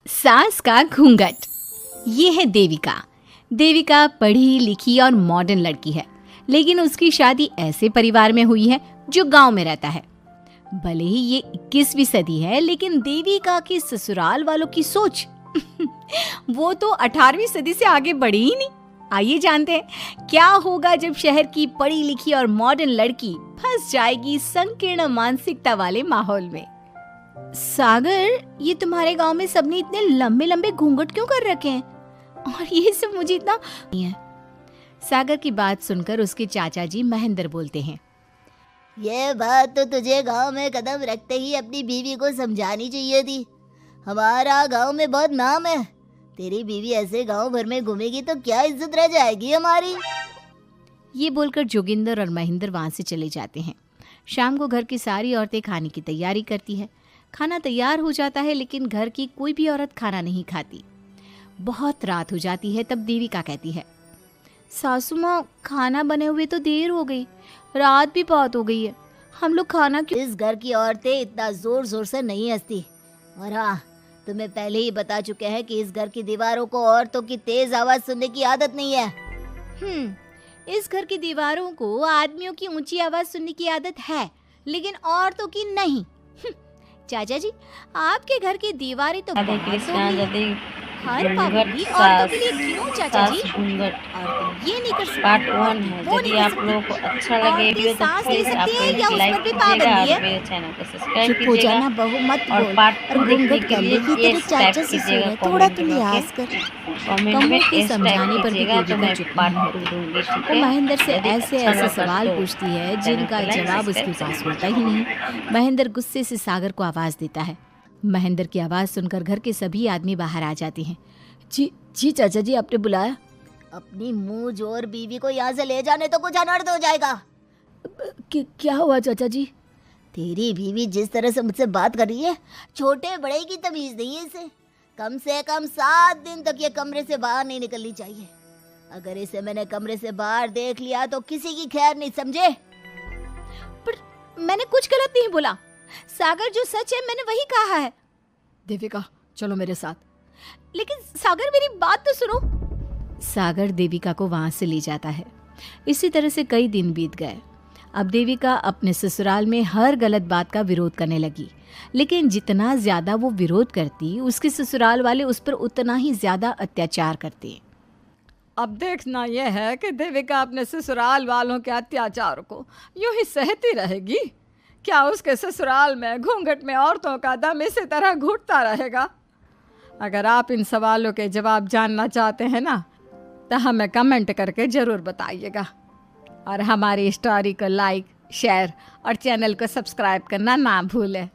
सास का घूंघट। ये है देविका। देविका पढ़ी लिखी और मॉडर्न लड़की है, लेकिन उसकी शादी ऐसे परिवार में हुई है जो गांव में रहता है। भले ही ये 21वीं सदी है, लेकिन देविका के ससुराल वालों की सोच वो तो 18वीं सदी से आगे बढ़ी ही नहीं। आइए जानते हैं क्या होगा जब शहर की पढ़ी लिखी और मॉडर्न लड़की फंस जाएगी संकीर्ण मानसिकता वाले माहौल में। सागर, ये तुम्हारे गांव में सबने इतने लंबे लंबे घूंघट क्यों कर रखे हैं? और ये सब मुझे इतना नहीं है। सागर की बात सुनकर उसके चाचा जी महेंद्र बोलते हैं, ये बात तो तुझे गांव में कदम रखते ही अपनी बीवी को समझानी चाहिए थी। हमारा गांव में बहुत नाम है। तेरी बीवी ऐसे गांव भर में घूमेगी तो क्या इज्जत रह जाएगी हमारी। ये बोलकर जोगिंदर और महेंद्र वहां से चले जाते हैं। शाम को घर की सारी औरतें खाने की तैयारी करती है। खाना तैयार हो जाता है, लेकिन घर की कोई भी औरत खाना नहीं खाती। बहुत रात हो जाती है, तब देविका कहती है, सासू माँ, खाना बने हुए तो देर हो गई, रात भी बहुत हो गई है, हम लोग खाना क्यों? इस घर की औरतें इतना जोर जोर से नहीं हंसती। और हाँ, तुम्हें पहले ही बता चुके हैं कि इस घर की दीवारों को औरतों की तेज आवाज सुनने की आदत नहीं है। इस घर की दीवारों को आदमियों की ऊंची आवाज सुनने की आदत है, लेकिन औरतों की नहीं। चाचा जी, आपके घर की दीवारें तो राधे कृष्णा यदि हर पाबंदी औरतों के लिए क्यों चाचा जी? औरतें ये नहीं कर सकती, पार्ट 1 है। वो यदि नहीं आप कर लोगों को सकती। अच्छा लगे वीडियो तो सांस ले प्लीज आप सकती है या लोग उस लाइक पर भी कीजिएगा पाबंदी और है? मेरे चैनल को सब्सक्राइब चुप हो कीजिएगा जाना बहू, मत और बोल। पार्ट और 2 देखने घूंघट के कर लिए लेगी तेरे एस चाचा टाइप ससुर कीजिएगा है, थोड़ा कमेंट तो में लिहाज कर। कमेंट में के एस समझाने टाइप पर भी कीजिएगा तो देविका मैं चुप पार्ट नहीं 2 होती। दूंगी, ठीक वो है। महेंद्र से यदि ऐसे अच्छा ऐसे लगा सवाल तो पूछती है चैनल जिनका को लाइक जवाब उसके सब्सक्राइब पास जरूर होता ही नहीं। महेंद्र गुस्से से सागर को आवाज देता है। महेंद्र की आवाज सुनकर घर के सभी आदमी बाहर आ जाते हैं। जी जी चाचा जी, आपने बुलाया? अपनी मुंह जोर बीवी को यहाँ से ले जाने तो कुछ अनर्थ हो जाएगा। क्या हुआ चाचा जी? तेरी बीवी जिस तरह से मुझसे बात कर रही है, छोटे बड़े की तमीज नहीं है इसे। कम से कम 7 दिन तक ये कमरे से बाहर नहीं निकलनी चाहिए। अगर इसे मैंने कमरे से बाहर देख लिया तो किसी की खैर नहीं, समझे? पर मैंने कुछ गलत नहीं बोला। सागर, जो सच है मैंने वही कहा है। देविका, चलो मेरे साथ। लेकिन सागर, मेरी बात तो सुनो। सागर देविका को वहां से ले जाता है। इसी तरह से कई दिन बीत गए। अब देविका अपने ससुराल में हर गलत बात का विरोध करने लगी, लेकिन जितना ज्यादा वो विरोध करती, उसके ससुराल वाले उस पर उतना ही ज्यादा अत्याचार करते। अब देखना यह है कि देविका अपने ससुराल वालों के अत्याचार को यूं ही सहती रहेगी। क्या उसके ससुराल में घूंघट में औरतों का दम इसी तरह घुटता रहेगा? अगर आप इन सवालों के जवाब जानना चाहते हैं ना, तो हमें कमेंट करके ज़रूर बताइएगा। और हमारी स्टोरी को लाइक, शेयर और चैनल को सब्सक्राइब करना ना भूलें।